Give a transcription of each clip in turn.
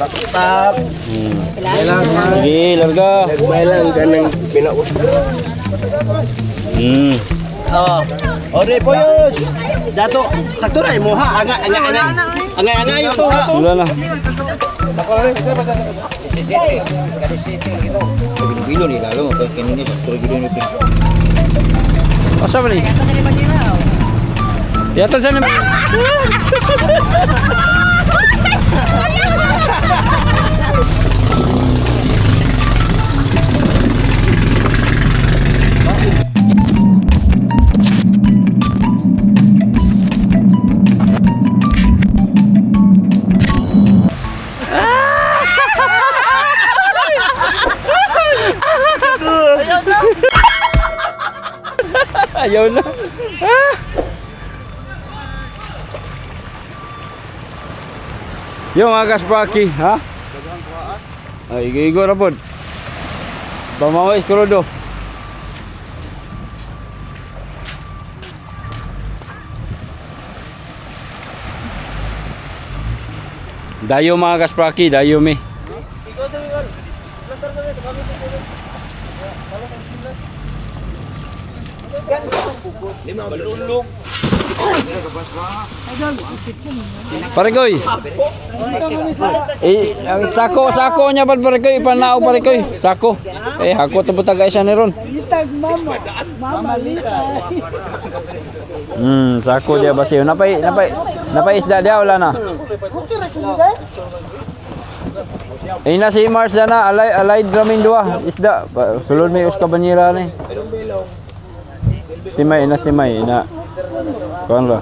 Tap. Sige, larga. Nagmailang ka ng pinaus. Oh. Ore po yus. Dato, sakto na mo ha. Anga yun ha. Wala na. Bilo ni lalo mo kay kanini sakto gid ni. Asa ba ni? Yata sa ni. Ayaw na. Yung agas paki, ha? Ay, igo na po. Pamawis ko rodo. Dayo mga kaspraki, dayo mi. Parekoy. Ang sako niya pad parekoy, panao parekoy. Sako. Ako to butag isa ni ron. Mama lita. Sako dia basiyo. Napay isda dia wala na. Ina si Mars na alay dramin dua isda. Sulod may uska banyera ni. Timay ina. Kuan lo.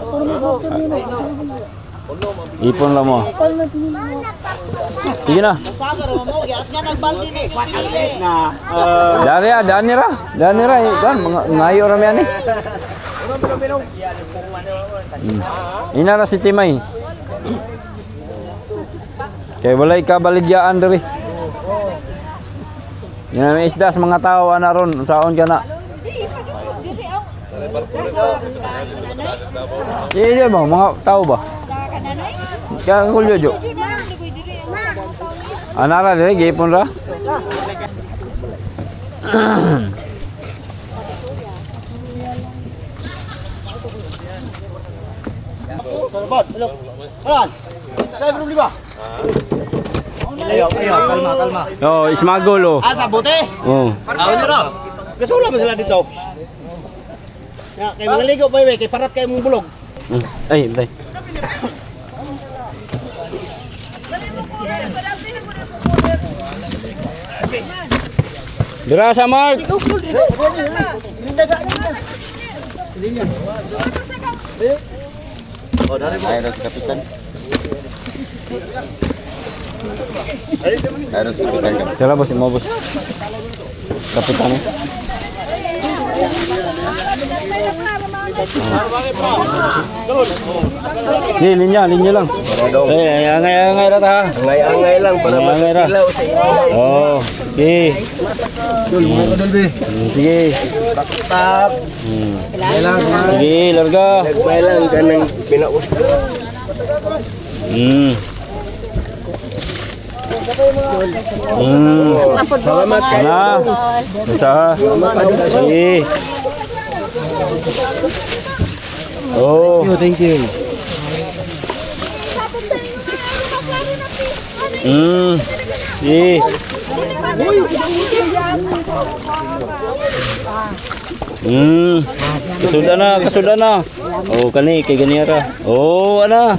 Ipon lang mo. Sige na. Danira, kan ngayo ra mi ani. Ina na si Timay. Kay walay ka baligyaan diri. Yan may isda sa mga tao ana ron, saon ka na. Iya bang mga tao ba? Kaya kulyo jo. Anara diri gipon ra. Kalma. Oh, ismagol oh. Asa bote? Oh. Aw ni ra. Gasula ba sila dito? Ya, kay mga ligo pa kay parat kay mong bulog. Ay, tay. Dira sa Mark. Oh, dari mo. Ay, kapitan. Harus kapitan. Tara bos, mo bos. Kapitan. Ni linya lang. Angay ra ta. Angay lang para makilaw sa inyo. Oh, sige. Sige. Tap. Sige, larga. Nagmailang ka ng pinaus. Salamat kayo. Na. Isa. Sige. Oh. Thank you. Sige. Kasuda na. Oh, kani kay ganira. Oh, ana.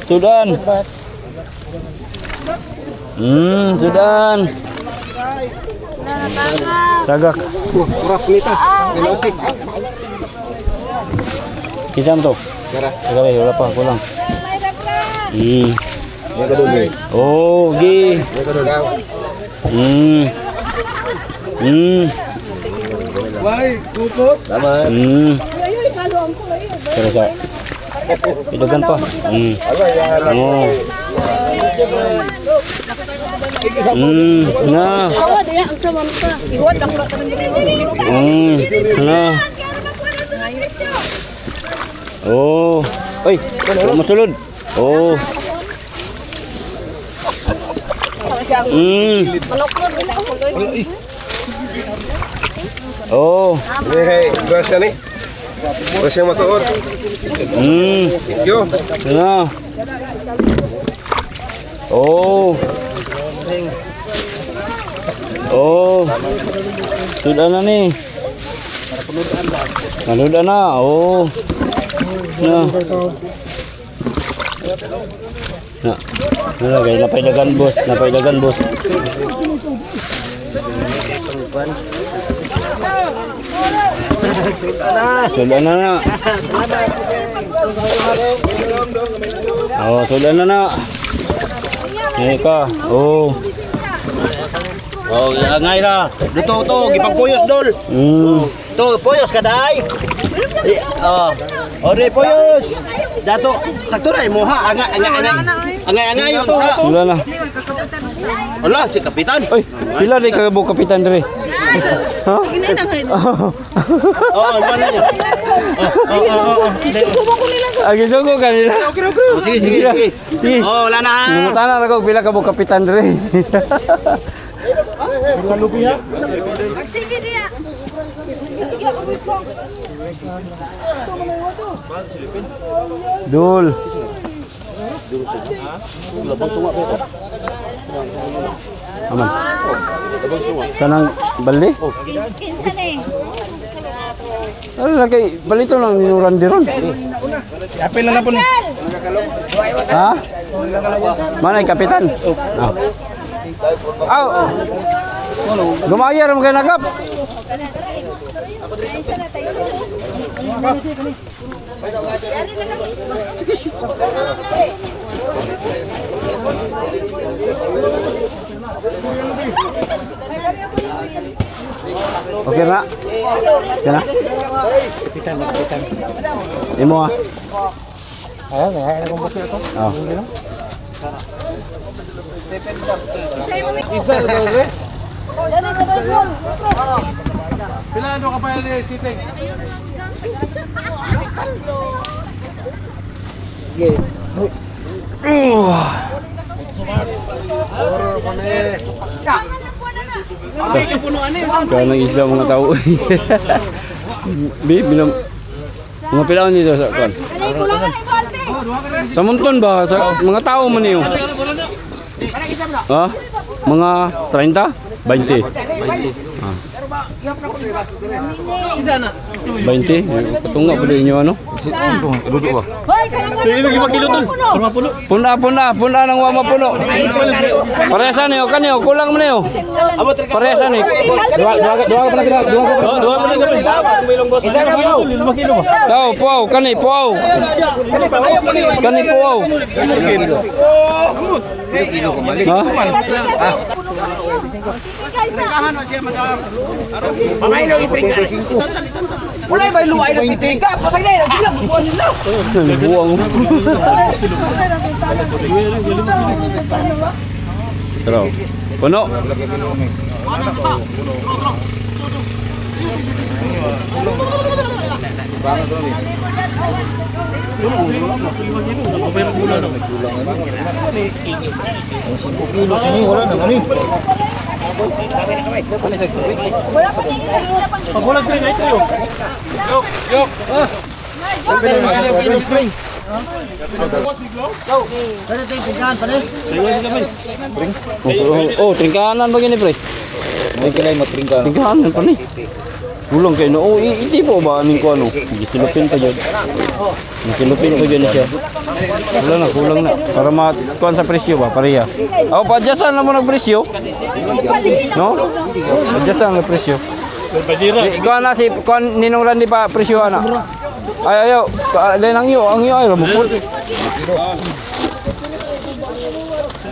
Sudan. Sudan. Tagak. Kurap nito. Ilusik. Kisam to. Gara. Wala pa, kulang. Ya kadul. Oh, gi. Ya kadul. Bye, kupot. Salamat. Terus sa. Idagan pa. Oh. Na. Na. Oh. Oi, masulod. Oh. Oh. Hey, grasya ni. Grasya matuod. Thank you. Ano? Oh. Oh. Sudah na ni. Naludan na. Oh. Na. Na. Nalagay napay dagan boss, napay dagan boss. Sudah na. Oh, sudah na. Eka. Oh. Oh, angay ra. Dito to, gipagpuyos dol. To, puyos ka day. Oh. Ore puyos. Dato, sakto na mo ha. Angay yun sa. Sudah na. Wala si kapitan. Oy, pila ni kagabo kapitan dire? Ha? Oh, mana niya? Agi sugo kanila. Sige, sige, sige. Sige. Oh, wala na ha. Nangutana ra ko pila ka mo kapitan dire. Sige dia. Dul. Aman. Kanang bali? Kinsa ni? Ano lagi balito lang ninuran diron. Apil na po. Ha? Mana yung kapitan? Ah. Aw. Gumayar mo kay nagap. Okay na. Okay na. Kapitan. Imo ah. Ay, kung basta ito. Oh. Pilano ka pa ni Titing? Kaya nang isla mga tao. Bilang mga pilawan dito sa kan. Sa Munton ba sa mga tao man niyo? Ha? Mga 30? 20. Ah. 20? Katunga pala inyo ano? Punda ng wama puno. Parehasa niyo kaniyo, kulang man niyo. Parehasa ni. Dua pa na. Tao, puaw, kani puaw. Kani puaw. Ha? Wala ba luway ng titika? Pasag na yun, sila buwan nila. Buwang. Pero, puno. Oh, tringkahanan ba gini, pre? May kilay matringka. Tringkahanan pa ni. Kulang kayo no. Oh, hindi po ba aning ko ano? Gisilupin pa dyan. Gisilupin pa dyan siya. Wala na, kulang na. Para matuan sa presyo ba, pareha. Oh, pa-adjustan na mo ng presyo. No? Adjustan ng presyo. Ikaw na si Ninong Randy pa presyo na. Ay, ayaw. Lain ang iyo. Ang iyo ay ramupul.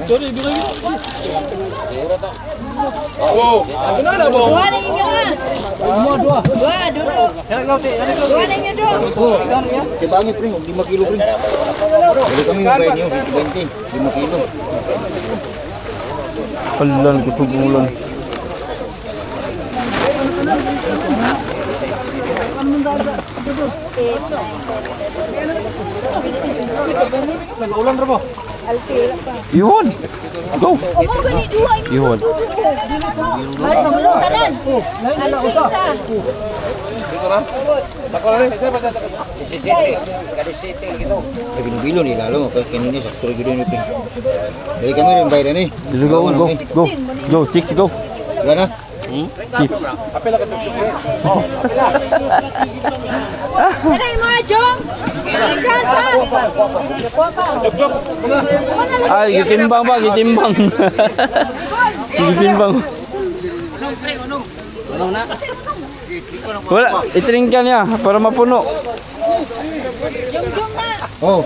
Dua na inyo ah. Dua, duduk. Dua na inyo dua. Tibangi pre, 5 kilo pre. Jadi kami ngapain niyo 20, 5 kilo. Palan kutubulan. Nag-ulan ra mo. Alpira pa. Ihon. Go. Omo gani duwa ini. Ihon. Balik magulo kanan. Ano isa? Ay, binubilo ni lalo. Kanina sa kulay gito ni Ping. Dali kami rin bayra ni. Go, go, go. Go, chicks, go. Gana? Chicks. Nanay mo, Jong. Ikan pa. Ay, gitimbang ba? Gitimbang. Gitimbang. Wala, itringka niya para mapuno. Jong na. Oh.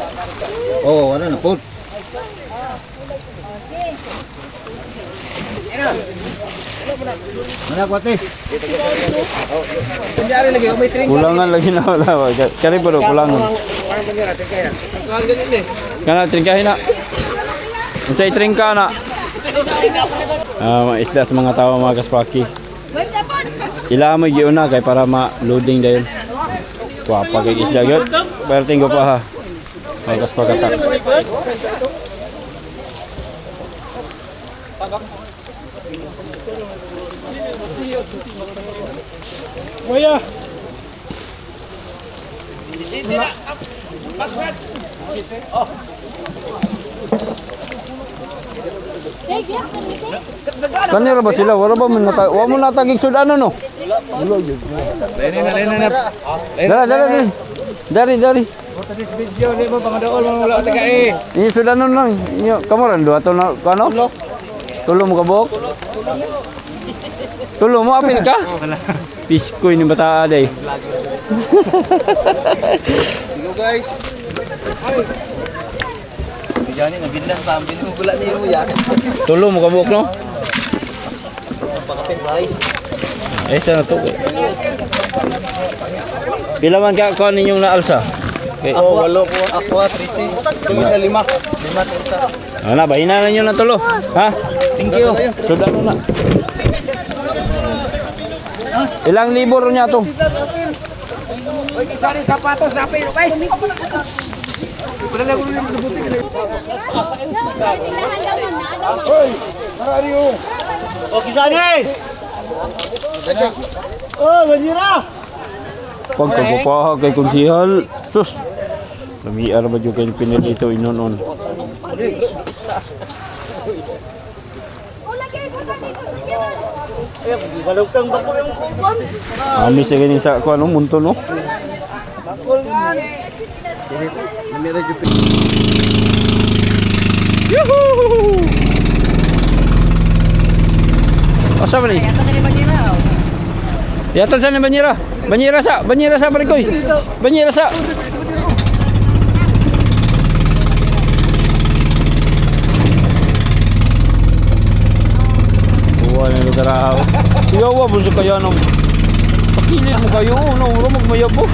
Oh, ano na po? Mana kuate? Kulangan lagi na wala. Kari pa rin, kulangan. Kana, tringkahin na. Unsay tringka na. Mga isda sa mga tao mga kaspaki. Ila mo giyon na kay para ma-loading dayon. Kuwapa kay isda gyud. Pero tinggo pa ha. Mga kaspakata. Kanira ba sila? Wala ba wa mo natagig sudano no? Wala gyud. Dari. Video ni mo pangadool mo wala taga eh. Ini sudano lang. Inyo kamoran do ato na kano? Tulo mo kabok? Tulo mo apil ka? Piskoy ni bata day. Hello guys. Bijani nabinlan pa ang binugula ni mo ya. Tulo mo kabok no? Pakapin guys. Sana to. Pila man ka kuan ninyong naalsa? Okay. Ako walo ko, ako 30. Ito isa 5. 5 Ana, bahina na nyo na tulo. Ha? Thank you. Sudano na. Ilang libor niya to? Sari sapatos na pero guys. Okay, Sani! Oh, ganira! Pagkapapaha kay konsihal. Sus. Lamiar ba yung kayo pinilito inon-on? Balog kang bako yung kumpon. Amis sa ganyan sa kung anong munto no? Yuhuu! Asa ba ni? Yato sa ni Banyera. Banyera sa barikoy. Banyera sa. Wala na lugar ahaw. Iyawa bunso kayo nung pakilit mo kayo. No, magmayabo.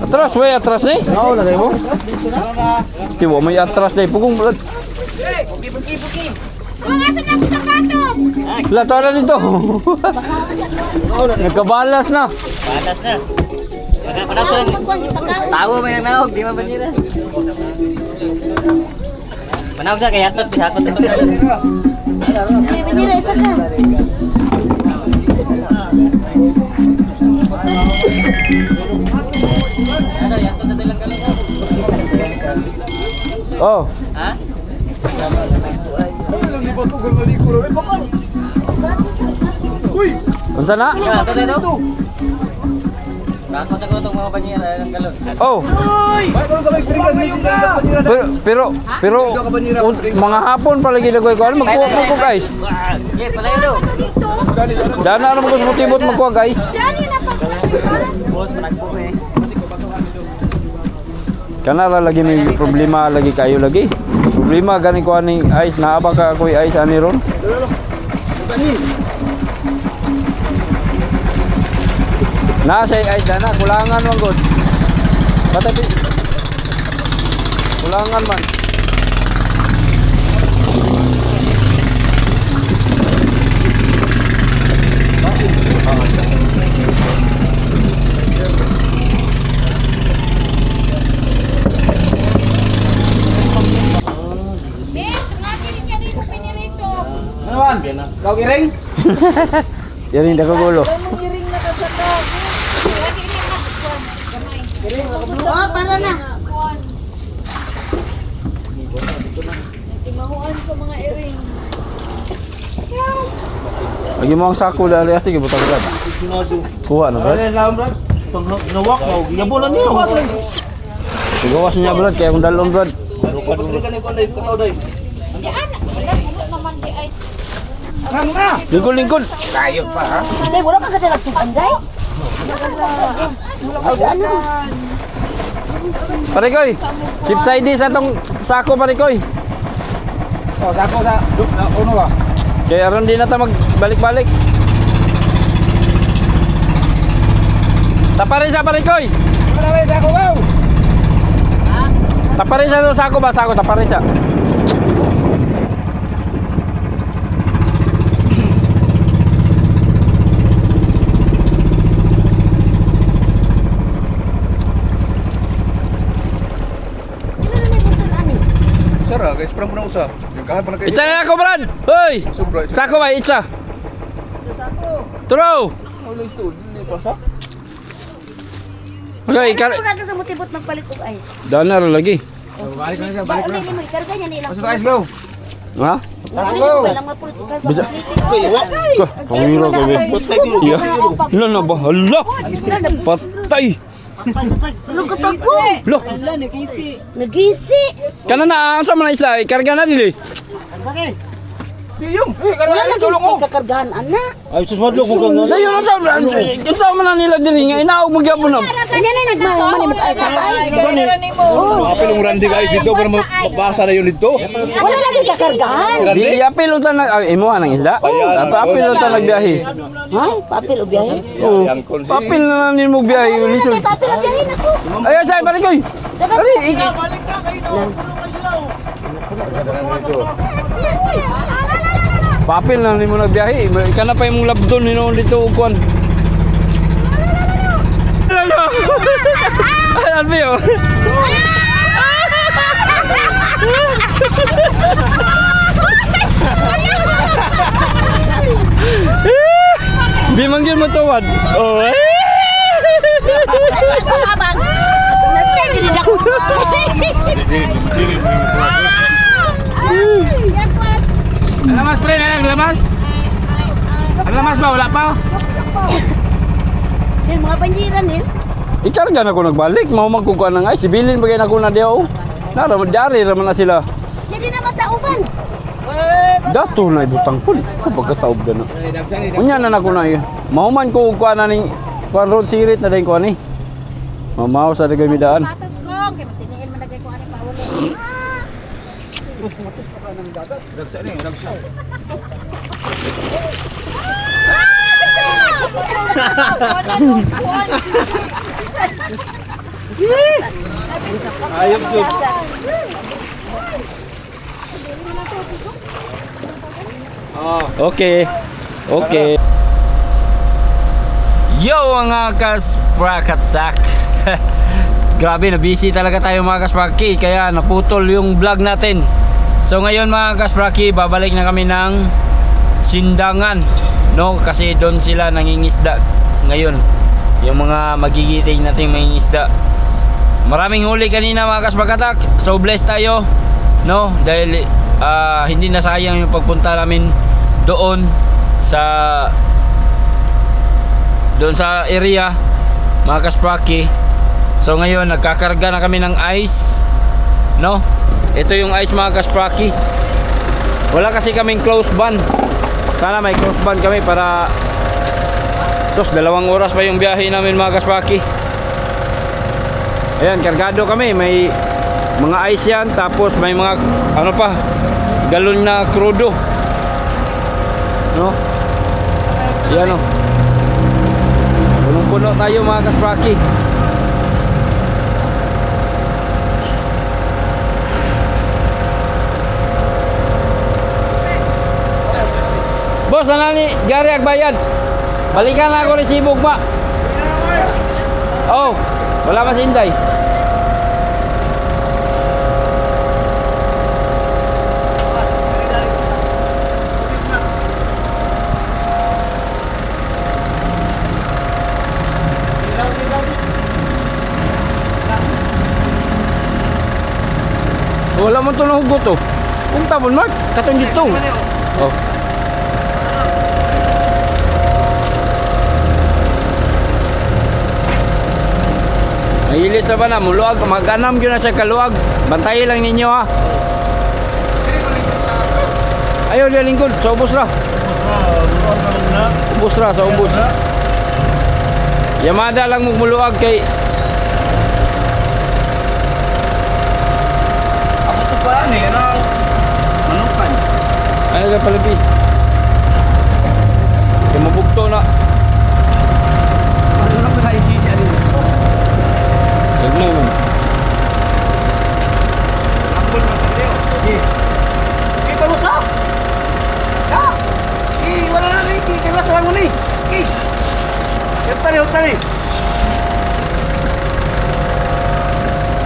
Atras, way atras eh. Oo, lagay mo. Tiwa, may atras na pugong bulat. Asan na ako sapatos? Lato na dito. Nagkabalas na. Patas na. Panas na. Tawo may nanaog, di ba Banira? Manawag sa kaya tot, bisakot ito. Banira, isa ka. Oh. Ha? Unsa na? Ya, ito dito. Bakot ako itong mga Banira ng galon. Oh. Pero mga hapon palagi lagay ko. Ano magkuha ko guys? Okay, palay do. Dana na mo tibot magkuha guys. Dani na pa. Boss, managpo eh. Kana lagi may problema lagi kayo lagi. Problema gani ko aning ice na aba ka koy ice ani ron. Na say ice dana kulangan man gud. Kulangan man. Ano man? Kau iring? Yan hindi ko gulo. Oh, para na. Timahuan sa mga iring. Lagi mo ang sako dali sige butang brad. Kuha na brad. Alam brad. Nawak mo. Yabulan niyo. Sigawas niya brad kaya kung dalon brad. Lingkod. Day, wala ka kasi nagsukan, Day. Parikoy. Sip side sa tong sako parikoy. Oh, sako sa uno ba? Kaya ron din na ta magbalik-balik. Taparin sa parikoy. Ano ba sako ko? Taparin sa sako ba sako taparin sa. Sara, guys, parang muna usap. Yung kahit pa na kayo. Itsa na ako brad. Hoy. Sobra. Sako ba itsa? Turo. Wala ito. Hindi pa sa? Okay, Ano ka sa mutibot magpalit og ice? danar lagi. Balik na siya, Ba, balik na. uli mo, ikarga niya nilang. Pasok guys, go. Ha? Ano yung walang mapulit og ice? Bisa. Pangiro ko be. Iya. Hala na ba? Hala. Patay. Ano ka pa ko? Lo. Nagisi. Kana na ang sa mga isla, karga na dili. Siyong. Eh, Wala karang lagi tulong mo. kakargahan, ana. Ay sus madlo ko kang. Sa iyo sa kita man nila diri nga inaog mo gyapon na. Kanya na nagmamani mo ice sa ice. Apil yung Randy guys dito para mabasa na yun dito. Wala lagi kakargahan. Di apil utan na imo nang isda. Apil utan nagbiyahe. Ha? Papel o biyahe? Oh. Papil na nimo biyahe lisod. May papel ang biyahe na ko. Ay say balik koy. Dali iki. Papil na nimo nagbiyahe. Kana pa imong labdon nino dito kuan. Ano? Ano yo? Di manggil mo tawad. Oh. Abang. Nagtigil ako. Lamas pre, lamas. Lamas ba? Wala pa? Din mga panjiran din. Ikarga na ko nagbalik, mau magkukuha ng ay sibilin bagay na ko na diyo. Nara dari raman na sila. Jadi na matauban. Dato na ibutang pul. Kapag kataob na na. Unya na nako na yun. Mauman ko kuha na ning kuha road sirit na din ko ani. Mamaw sa dagay midaan. Patos kong, kaya matinigin man lagay ko ani pawon. Ayop yun. Okay. Okay. Yo mga kasprakatak. Grabe na busy talaga tayo mga kaspraki kaya naputol yung vlog natin. So ngayon mga kaspraki babalik na kami ng Sindangan, no? Kasi doon sila nangingisda ngayon. Yung mga magigiting nating mangingisda. Maraming huli kanina mga kasprakatak. So blessed tayo, no? Dahil hindi na sayang yung pagpunta namin doon sa area mga kaspraki. So ngayon nagkakarga na kami ng ice, no? Ito yung ice mga kaspraki. Wala kasi kaming close ban. Sana may close ban kami para 2 oras pa yung biyahe namin mga kaspraki. Ayan, kargado kami. May mga ice yan. Tapos may mga ano pa, galon na crudo, no? Yan o. Punong-puno tayo mga kaspraki. Boss, ano ni Gary Agbayad? Balikan na ako resibo ba? Oh, wala mas Inday. Wala mo ito nahugot to. Kung tabon Mark, katong dito. Oh. Mahilis na ba na? Muluag, mag-anam yun na siya kaluag. Bantayin lang ninyo ha. Ayaw dia lingkod, sa ubos ra. Ubos ra, sa ubos. Yamada lang mo muluag kay Paano yan ang manukan? ano ka palabi? Kaya mabugto na. Paano na pala hindi siya rin? Huwag na yun. Ambol mo sa video. Sige. Sige, palusap! Ha? Sige, wala na rin. Sige, kailas lang mo ni. Sige. Huwag tali.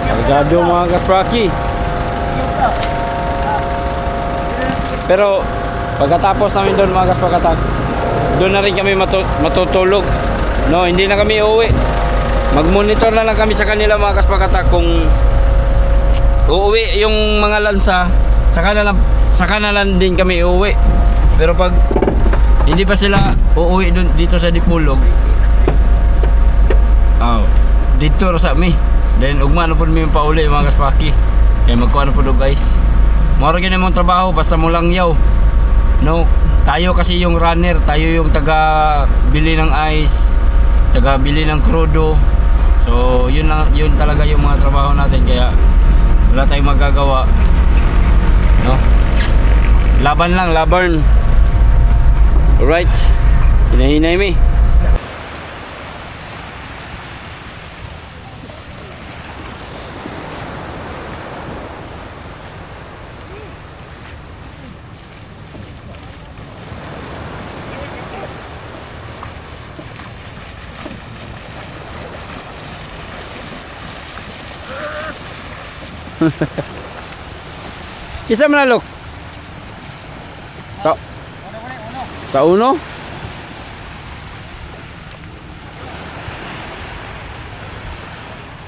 Kargado mga kaspraki. Pero pagkatapos namin doon mga kaspakatak, doon na rin kami matutulog. No, hindi na kami uuwi. Mag-monitor na lang kami sa kanila mga kaspakatak kung uuwi yung mga lansa, saka na lang din kami uuwi. Pero pag hindi pa sila uuwi doon dito sa Dipolog, dito sa mi. Then ugma na po mi pauli mga kaspaki. Kaya magkuha na po doon guys. Moro gini mong trabaho basta mo lang yaw. No, tayo kasi yung runner, tayo yung taga bili ng ice, taga bili ng krudo. So, yun talaga yung mga trabaho natin kaya wala tayong magagawa. No? Laban lang, laban. Alright. Hinahinay mi. Kisa manalok? Sa uno?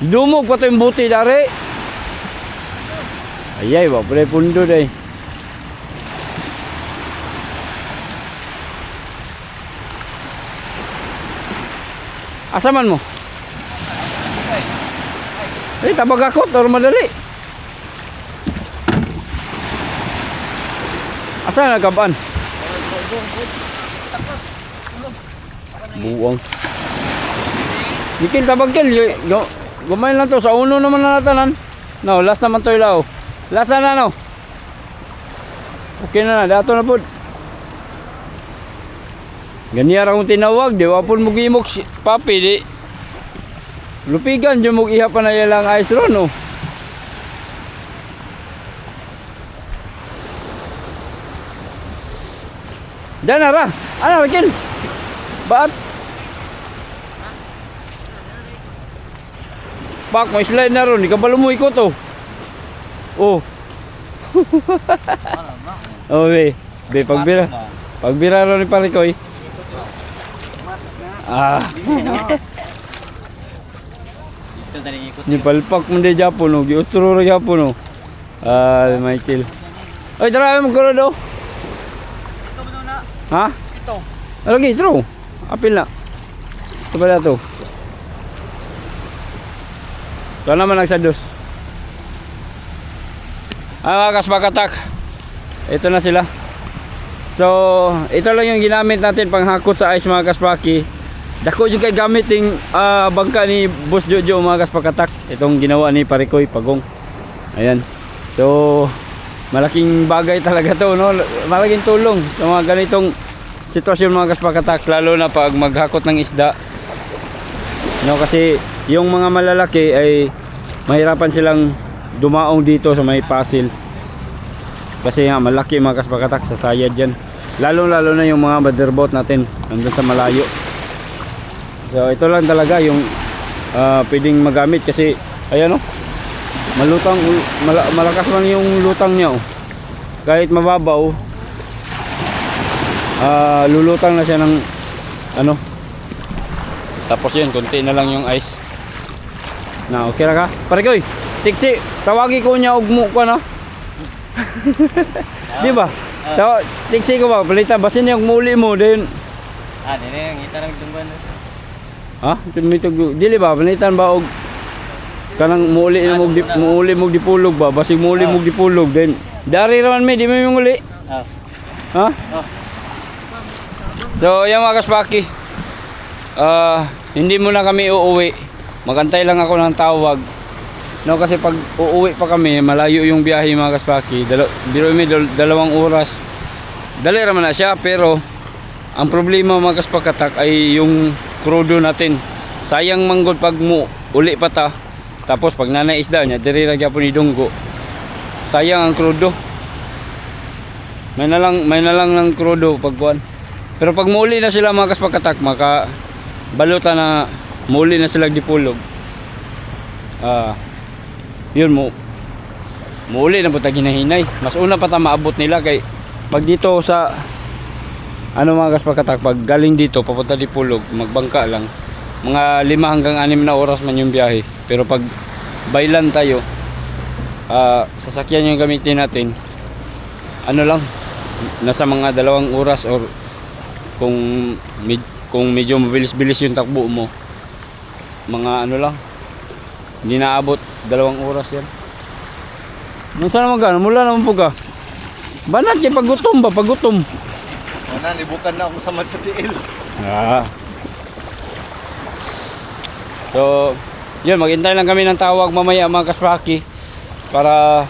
Dumog pa ito yung buti dari. Ayay, wag pala pundo day. Asaman mo? Tabag ako, taro madali. Asa na kabaan? Buwang. Dikil tabag kil. Gumain lang to. Sa uno naman na natanan. No, last naman to ilaw. Last na no. Okay na na. Dato na po. Ganyan akong tinawag. Di wapon mo gimok papi. Di. Lupigan. Di mo ihapan na yalang ice ron no. Dan ara. Ano rakin? Baat. Pak may slide na ron. Ikabalo mo ikot oh. Oh. Oh be. Be pagbira. Pagbira ron ni Parikoy. Ni palpak mo di Japon oh. Giutro ra Japon oh. Michael. Oy, tara mo guro do. Ha? Ito. Lagi, true. Apil na. Ito pala ito. Ito naman nagsados. Mga kasbakatak. Ito na sila. So, ito lang yung ginamit natin panghakot sa ice mga kasbaki. Dako yung kay gamit yung bangka ni Boss Jojo mga kasbakatak. Itong ginawa ni Parikoy Pagong. Ayan. So, malaking bagay talaga to, no? Malaking tulong sa mga ganitong sitwasyon mga kaspakatak, lalo na pag maghakot ng isda, no? Kasi yung mga malalaki ay mahirapan silang dumaong dito sa may pasil kasi nga malaki mga kaspakatak sa sayad dyan. Lalo na yung mga motherboard natin nandun sa malayo. So ito lang talaga yung pwedeng magamit kasi ayan oh, malutang, malakas lang yung lutang niya oh. Kahit mababaw, lulutang na siya ng ano. Tapos yun, konti na lang yung ice. Na okay ra ka? Pare koy, tiksi, tawagi ko niya og mo ko no. Di ba? Tiksi ko ba, palitan basin niya og muli mo din. Dili ang kita nang tungban. Ha? Tumitog dili ba palitan ba og kanang muli na mo dipulog ba? Basig muli mo dipulog din. Dari raman mi di mo muli. Ha? So, yan mga kaspaki. Hindi muna kami uuwi. Magantay lang ako ng tawag. No, kasi pag uuwi pa kami, malayo yung biyahe mga kaspaki. Biro mi 2 oras. Dali raman na siya, pero ang problema mga kaspakatak ay yung krudo natin. Sayang manggod pag uli pa ta. Tapos pag nanay isda niya, diri ra gyapon ni dunggo. Sayang ang krudo. May na lang ng krudo pagkuan. Pero pag muli na sila mga kaspakatak, baluta na muli na sila dipulog. Yun muli na po ta ginahinay. Mas una pa ta maabot nila kay pag dito sa ano mga kaspakatak, pag galing dito papunta dipulog, magbangka lang. Mga 5 hanggang 6 na oras man yung biyahe. Pero pag baylan tayo, sasakyan yung gamitin natin. Ano lang, nasa mga 2 oras or kung medyo mabilis-bilis yung takbo mo, mga ano lang, hindi naabot 2 oras yan. Nung saan naman ka? Mula naman po ka. Banat yung pagutom ba? Pagutom. Mana, nibukan na ako sa mat sa tiil. So, yun, maghintay lang kami ng tawag mamaya mga kaspaki para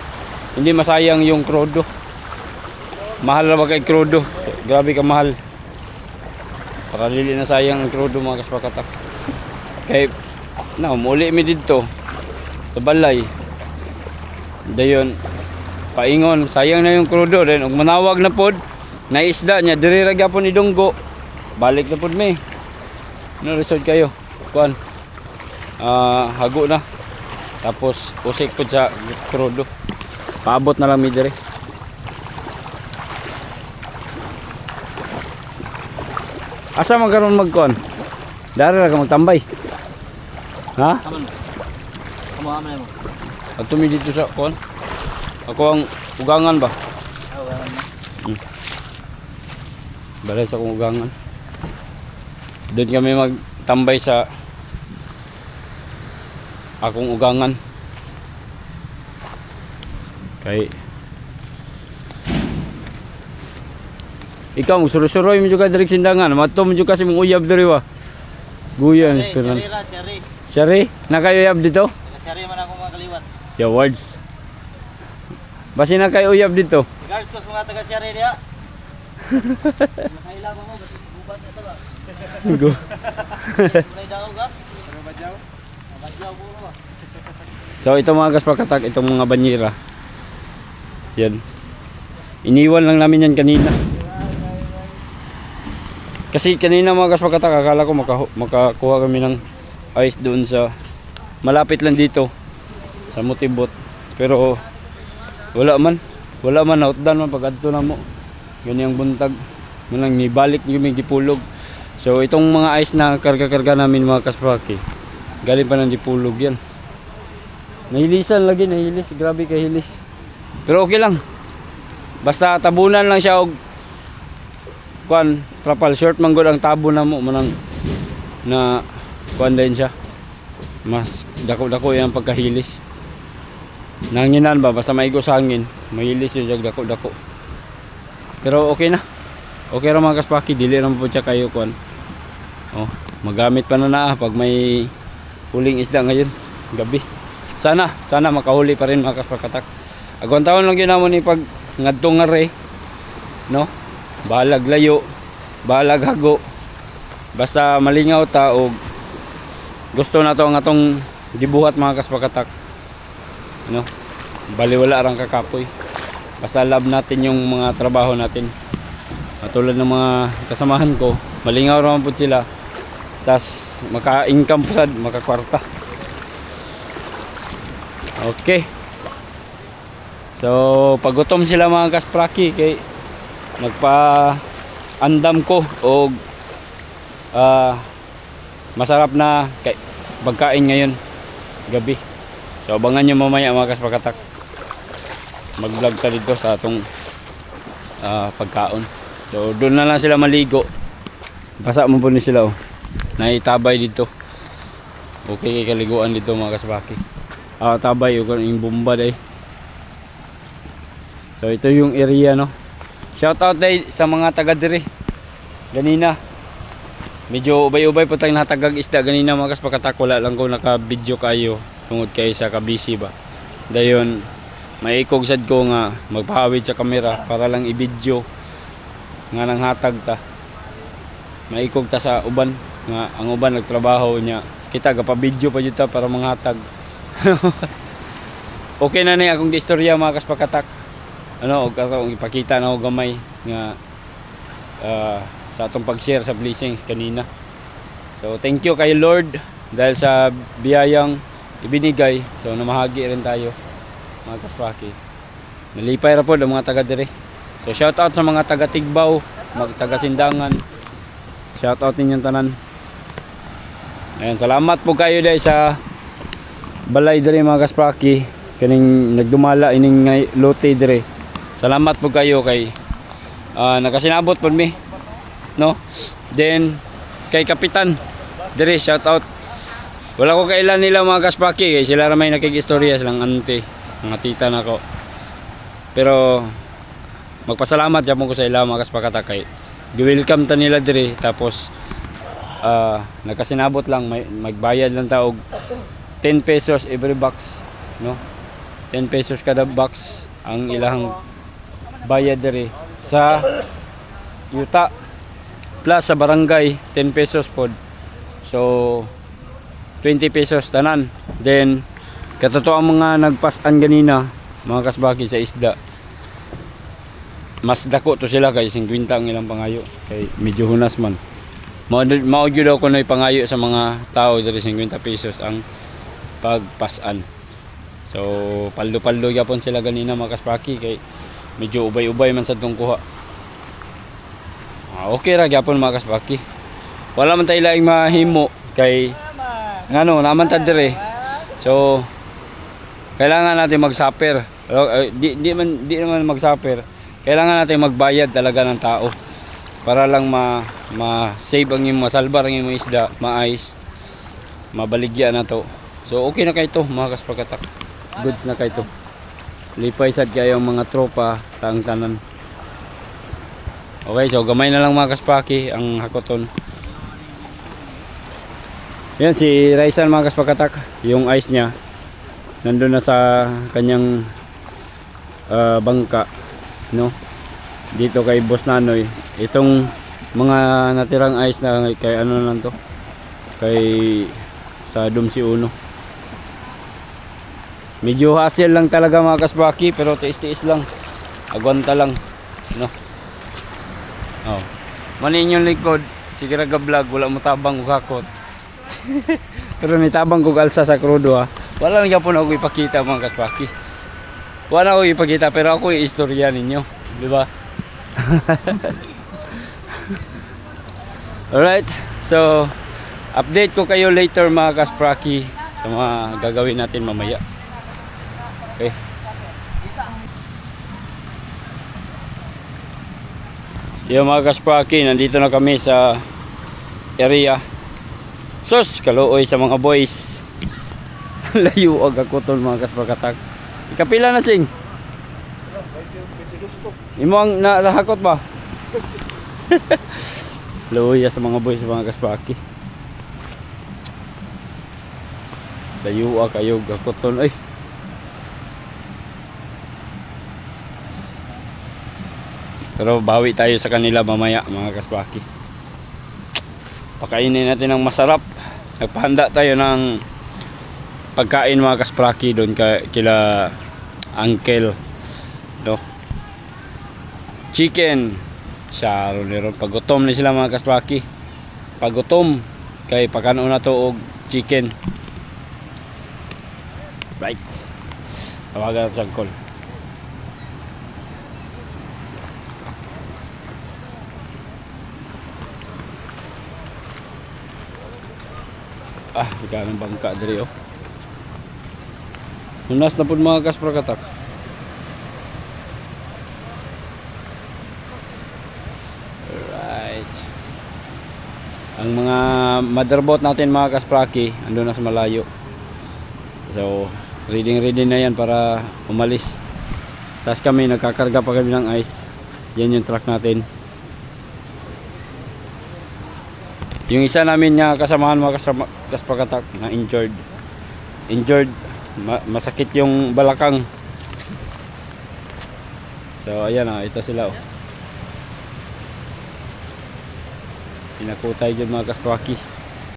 hindi masayang yung krudo. Mahal na ba kay krudo? Grabe ka mahal. Para dili na sayang ang krudo mga kaspakatak. Kay muli mi dito sa balay. Dayon paingon, sayang na yung krudo din. Ug manawag na pod na isda niya diri ra gyapon ni dunggo. Balik na pod mi. No resort kayo. Kuan. Hago na. Tapos usik pod sa krudo. Paabot na lang mi diri. Asa man karon magkuan? Dari ra ka magtambay. Ha? Kamu aman mo. Ato mi dito sa kuan. Ako ang ugangan ba? Balay sa akong ugangan. Doon kami magtambay sa akong ugangan. Kay ikaw magsuroy-suroy mo juga direk sindangan. Mato mo juga si mong uyab diri wa. Guyan esperan. Syari, nakayuyab dito? Syari man ako makaliwat. Yo words. Basi nakayuyab dito. Regards ko sa mga taga Syari dia. Nakailan mo basi gubat ito ba? Go. Mulay daw ka? Pero badyaw. Badyaw mo ba? So ito mga kaspakatak, itong mga banyera. Yan. Iniwan lang namin yan kanina. Kasi kanina mga kaspakatak, akala ko makakuha kami ng ice doon sa malapit lang dito sa Mutibot. Pero wala man outdan man pag adto na mo. Ganyang buntag. Manang nibalik yung dipulog. So itong mga ice na karga-karga namin mga kaspaki, galing pa ng dipulog yan. Nahilisan lagi, nahilis. Grabe kahilis. Pero okay lang. Basta tabunan lang siya og kuan, trapal short man gud ang tabo na mo manang na kuan din siya. Mas dako-dako yang pagkahilis. Nanginan ba basta maigos hangin, mahilis yung jag dako-dako. Pero okay na. Okay ra mga kaspaki, dili ra mo siya kayo kuan. Oh, magamit pa na pag may huling isda ngayon, gabi. Sana makahuli pa rin mga kaspakatak. Agwan taon lang ginamo ni pag ngadtong ngare, no? Balag layo, balag hago. Basta malingaw ta og gusto na to ang atong gibuhat mga kaspakatak. Ano? Baliwala rang kakapoy. Basta love natin yung mga trabaho natin. Katulad ng mga kasamahan ko, malingaw naman po sila. Tas maka-income po sad, makakwarta. Okay. So, pagutom sila mga kaspraki kay nagpa-andam ko o masarap na pagkain ngayon gabi. So, abangan nyo mamaya mga kasprakatak. Mag-vlog ta dito sa atong pagkaon. So, doon na lang sila maligo. Basa mo po ni sila oh. Naitabay dito. Okay kay kaliguan dito mga kasbaki. Tabay yung bomba day. So ito yung area no. Shout out day sa mga taga diri. Ganina. Medyo ubay-ubay po tayong natagag isda ganina mga kasbakatak. Wala lang ko naka-video kayo tungod kay sa kabisi ba. Dayon maikog sad ko nga magpahawid sa kamera para lang i-video nga nang hatag ta. Maikog ta sa uban nga ang uban nagtrabaho niya kita gapa-video pa juta para manghatag. Okay na ni akong istorya mga kaspakatak. Ano og akong ipakita na og gamay nga sa atong pag-share sa blessings kanina. So thank you kay Lord dahil sa biyayang ibinigay. So namahagi rin tayo mga kaspaki. Nalipay ra pod ang mga taga dire. So shout out sa mga taga Tigbaw, mga taga Sindangan. Shout out ninyong tanan. Ayan, salamat po kayo dahil sa balay dire mga kaspraki. Kaning nagdumala ining lote dire. Salamat po kayo kay nakasinabot po mi. No? Then kay Kapitan dire shout out. Wala ko kailan nila mga kaspraki kay sila ra may nakikistorya silang ante, mga tita nako. Pero magpasalamat jud ko sa ila mga kaspakatak kay gi-welcome ta nila dire tapos nakasinabot lang magbayad lang ta og 10 pesos every box no 10 pesos kada box ang ilang bayad dire sa yuta plus sa barangay 10 pesos pod so 20 pesos tanan then katoto ang mga nagpasan ganina mga kasbaki sa isda mas dako to sila kay 50 ang ilang pangayo kay medyo hunas man mao gyud daw kunoy pangayo sa mga tao diri 50 pesos ang pagpasan. So paldo-paldo gyapon sila ganina mga kaspaki kay medyo ubay-ubay man sad tong kuha. Okay ra gyapon mga kaspaki. Wala man tay laing mahimo kay ngano naman ta dire. So kailangan natin magsaper. Di naman magsaper. Kailangan natin magbayad talaga ng tao para lang ma-save ang imong masalbar ang imong isda, maayos, mabaligya na to. So okay na kay to mga kaspakatak. Goods na kay to. Lipay sad kayo ang mga tropa taang tanan. Okay, so gamay na lang mga kaspaki ang hakoton. Yan si Raisan mga kaspakatak, yung ice niya nandun na sa kanyang bangka, no? Dito kay Boss Nanoy. Itong mga natirang ice na kay ano lang to, kay sa Dumsi Uno. Medyo hassle lang talaga mga kasbaki pero tiis-tiis lang, agwanta lang, no? Oh, manin yung likod sige raga vlog wala mo tabang ug hakot. Pero ni tabang kog alsa sa krudo ha. Wala lang gyapon ako ipakita mga kasbaki. Wala ko ipakita pero ako i-istorya ninyo, di ba? Alright, so update ko kayo later mga kaspraki sa mga gagawin natin mamaya. Okay. Yo mga kaspraki, nandito na kami sa area. Sus, kaluoy sa mga boys. Layo ako ton mga kasprakatak. Ikapila na sing? Imo ang nahakot ba? Luya sa mga boys mga kaspaki. Layo kayo gakoton ay. Pero bawi tayo sa kanila mamaya mga kaspaki. Pakainin natin ng masarap. Nagpahanda tayo ng pagkain mga kaspraki doon kila Uncle, no? Chicken Saro ni ron pagutom ni sila mga kaspraki. Pagutom kay pakanon na to og chicken. Right. Tawagan sa call. Ika ng bangka diri oh. Unas na pud mga kasprakatak. Right. Ang mga motherboat natin mga kaspraki andun na sa malayo. So, ready na yan para umalis. Tapos kami nagkakarga pa kami ng ice. Yan yung truck natin. Yung isa namin nga kasamahan mga kasprakatak na injured. Masakit yung balakang. So ayan ito sila oh. Pinakutay dyan mga kaspraki.